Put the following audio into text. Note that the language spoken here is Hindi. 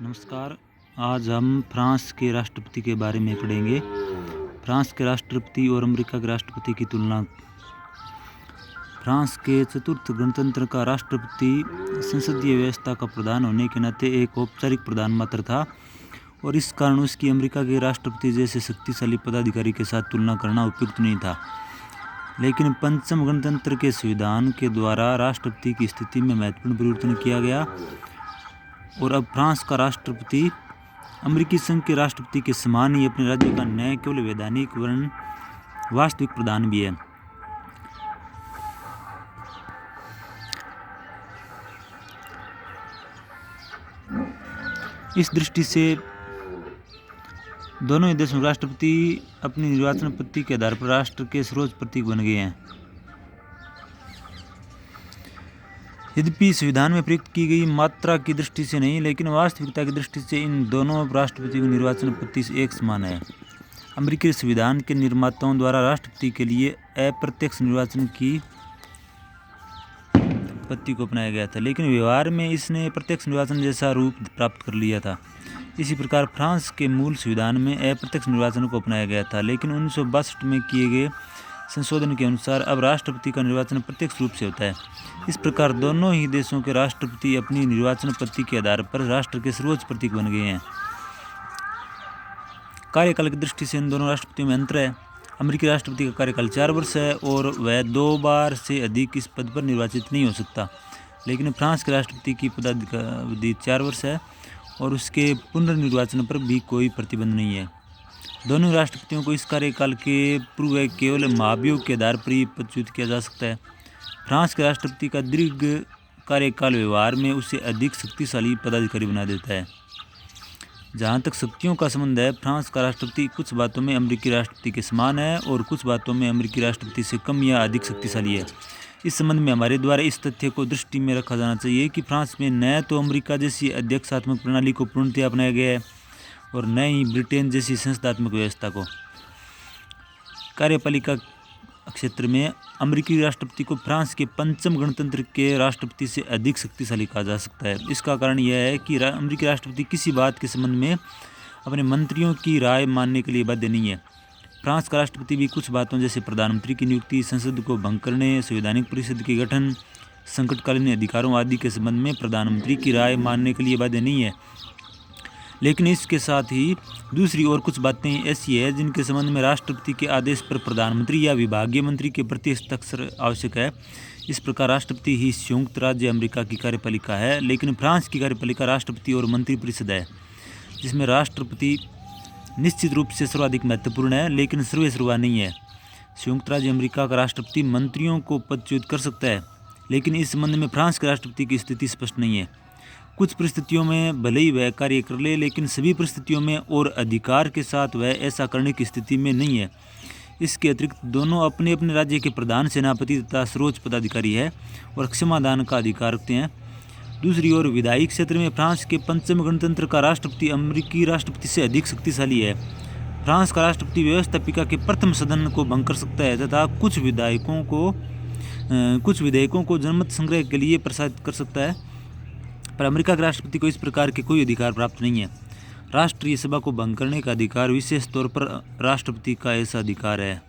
नमस्कार। आज हम फ्रांस के राष्ट्रपति के बारे में पढ़ेंगे। फ्रांस के राष्ट्रपति और अमेरिका के राष्ट्रपति की तुलना। फ्रांस के चतुर्थ गणतंत्र का राष्ट्रपति संसदीय व्यवस्था का प्रधान होने के नाते एक औपचारिक प्रधान मात्र था और इस कारण उसकी अमेरिका के राष्ट्रपति जैसे शक्तिशाली पदाधिकारी के साथ तुलना करना उपयुक्त नहीं था। लेकिन पंचम गणतंत्र के संविधान के द्वारा राष्ट्रपति की स्थिति में महत्वपूर्ण परिवर्तन किया गया और अब फ्रांस का राष्ट्रपति अमेरिकी संघ के राष्ट्रपति के समान ही अपने राज्य का न केवल वैधानिक वरन वास्तविक प्रधान भी है। इस दृष्टि से दोनों ही देशों के राष्ट्रपति अपनी निर्वाचन पद्धति के आधार पर राष्ट्र के सर्वोच्च प्रतीक बन गए हैं। यद्यपि संविधान में प्रयुक्त की गई मात्रा की दृष्टि से नहीं, लेकिन वास्तविकता की दृष्टि से इन दोनों राष्ट्रपति की निर्वाचन पद्धति एक समान है। अमेरिकी संविधान के निर्माताओं द्वारा राष्ट्रपति के लिए अप्रत्यक्ष निर्वाचन की पद्धति को अपनाया गया था, लेकिन व्यवहार में इसने प्रत्यक्ष निर्वाचन जैसा रूप प्राप्त कर लिया था। इसी प्रकार फ्रांस के मूल संविधान में अप्रत्यक्ष निर्वाचन को अपनाया गया था, लेकिन 1962 में किए गए संशोधन के अनुसार अब राष्ट्रपति का निर्वाचन प्रत्यक्ष रूप से होता है। इस प्रकार दोनों ही देशों के राष्ट्रपति अपनी निर्वाचन पद्धति के आधार पर राष्ट्र के सर्वोच्च प्रतीक बन गए हैं। कार्यकाल की दृष्टि से इन दोनों राष्ट्रपतियों में अंतर है। अमेरिकी राष्ट्रपति का कार्यकाल 4 वर्ष है और वह 2 बार से अधिक इस पद पर निर्वाचित नहीं हो सकता, लेकिन फ्रांस के राष्ट्रपति की पदावधि 4 वर्ष है और उसके पुनर्निर्वाचन पर भी कोई प्रतिबंध नहीं है। दोनों राष्ट्रपतियों को इस कार्यकाल के पूर्व केवल महाभियोग के आधार पर ही पदच्युत किया जा सकता है। फ्रांस के राष्ट्रपति का दीर्घ कार्यकाल व्यवहार में उसे अधिक शक्तिशाली पदाधिकारी बना देता है। जहाँ तक शक्तियों का संबंध है, फ्रांस का राष्ट्रपति कुछ बातों में अमेरिकी राष्ट्रपति के समान है और कुछ बातों में अमेरिकी राष्ट्रपति से कम या अधिक शक्तिशाली है। इस संबंध में हमारे द्वारा इस तथ्य को दृष्टि में रखा जाना चाहिए कि फ्रांस में न तो अमेरिका जैसी अध्यक्षात्मक प्रणाली को पूर्णतया अपनाया गया है और न ही ब्रिटेन जैसी संस्थात्मक व्यवस्था को। कार्यपालिका क्षेत्र में अमेरिकी राष्ट्रपति को फ्रांस के पंचम गणतंत्र के राष्ट्रपति से अधिक शक्तिशाली कहा जा सकता है। इसका कारण यह है कि अमेरिकी राष्ट्रपति किसी बात के संबंध में अपने मंत्रियों की राय मानने के लिए बाध्य नहीं है। फ्रांस का राष्ट्रपति भी कुछ बातों जैसे प्रधानमंत्री की नियुक्ति, संसद को भंग करने, संवैधानिक परिषद के गठन, संकटकालीन अधिकारों आदि के संबंध में प्रधानमंत्री की राय मानने के लिए बाध्य नहीं है। लेकिन इसके साथ ही दूसरी और कुछ बातें ऐसी है जिनके संबंध में राष्ट्रपति के आदेश पर प्रधानमंत्री या विभागीय मंत्री के प्रति हस्ताक्षर आवश्यक है। इस प्रकार राष्ट्रपति ही संयुक्त राज्य अमेरिका की कार्यपालिका है, लेकिन फ्रांस की कार्यपालिका राष्ट्रपति और मंत्रिपरिषद है, जिसमें राष्ट्रपति निश्चित रूप से सर्वाधिक महत्वपूर्ण है, लेकिन सर्वेसर्वा नहीं है। संयुक्त राज्य अमेरिका का राष्ट्रपति मंत्रियों को पदच्युत कर सकता है, लेकिन इस संबंध में फ्रांस के राष्ट्रपति की स्थिति स्पष्ट नहीं है। कुछ परिस्थितियों में भले ही वह कार्य कर ले, लेकिन सभी परिस्थितियों में और अधिकार के साथ वह ऐसा करने की स्थिति में नहीं है। इसके अतिरिक्त दोनों अपने अपने राज्य के प्रधान सेनापति तथा सर्वोच्च पदाधिकारी है और क्षमादान का अधिकार रखते हैं। दूसरी ओर विधायी क्षेत्र में फ्रांस के पंचम गणतंत्र का राष्ट्रपति अमेरिकी राष्ट्रपति से अधिक शक्तिशाली है। फ्रांस का राष्ट्रपति व्यवस्थापिका के प्रथम सदन को भंग कर सकता है तथा कुछ विधेयकों को जनमत संग्रह के लिए प्रसारित कर सकता है, पर अमेरिका के राष्ट्रपति को इस प्रकार के कोई अधिकार प्राप्त नहीं है। राष्ट्रीय सभा को भंग करने का अधिकार विशेष तौर पर राष्ट्रपति का ऐसा अधिकार है।